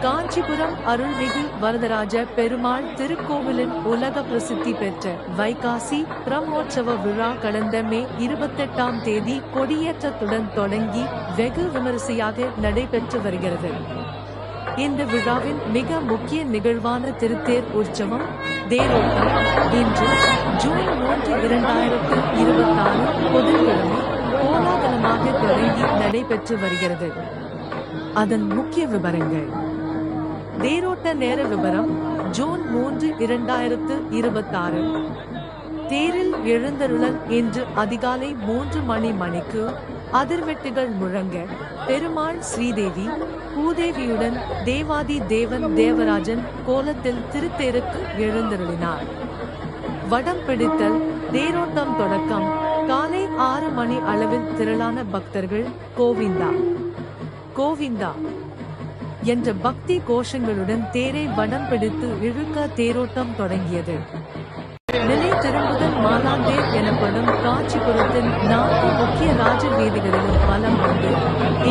காஞ்சிபுரம் அருள்மிகு வரதராஜ பெருமாள் திருக்கோவிலின் உலக பிரசித்தி பெற்ற வைகாசி பிரம்மோற்சவ விழா கடந்த மே 28ஆம் தேதி கொடியேற்றத்துடன் தொடங்கி வெகு விமரிசையாக நடைபெற்று வருகிறது. இந்த விழாவின் மிக முக்கிய நிகழ்வான திருத்தேர் உற்சவம் தேரோட்டம் இன்று ஜூன் 3, 2026 புதன்கிழமை கோலாகலமாக தொடங்கி நடைபெற்று வருகிறது. அதன் முக்கிய விவரங்கள். தேரோட்ட நேர விவரம். ஜூன் 3, 2026 தேரில் எழுந்தருளல் இன்று அதிகாலை 3 மணிக்கு அதிர்வெட்டுகள் முழங்க பெருமாள் ஸ்ரீதேவி பூதேவியுடன் தேவாதி தேவன் தேவராஜன் கோலத்தில் திருத்தேருக்கு எழுந்தருளினார். வடம் பிடித்தல். தேரோட்டம் தொடக்கம் காலை 6 மணி அளவில் திரளான பக்தர்கள் கோவிந்தா கோவிந்தா என்ற பக்தி கோஷங்களுடன் தேரை வடம் பிடித்து இழுக்க தேரோட்டம் தொடங்கியது. நிலை திரும்புதல் மாலாந்தேர் எனப்படும் காஞ்சிபுரத்தின் 4 முக்கிய ராஜ வீதிகளிலும் வலம் வந்து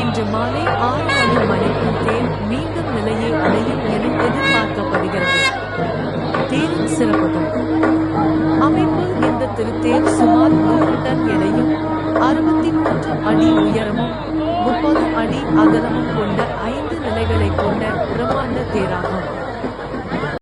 இன்று மாலை 6 மணிக்கு தேர் மீண்டும் நிலையை அடையும் என எதிர்பார்க்கப்படுகிறது. தேரின் சிறப்புகள். அமைப்பு. இந்த திருத்தேர் சுமார் 100 டன் எடையும் 63 அடி உயரமும் 30 அடி அகலமும் கொண்ட 5 நிலைகளை கொண்ட பிரம்மாண்ட தேராகும்.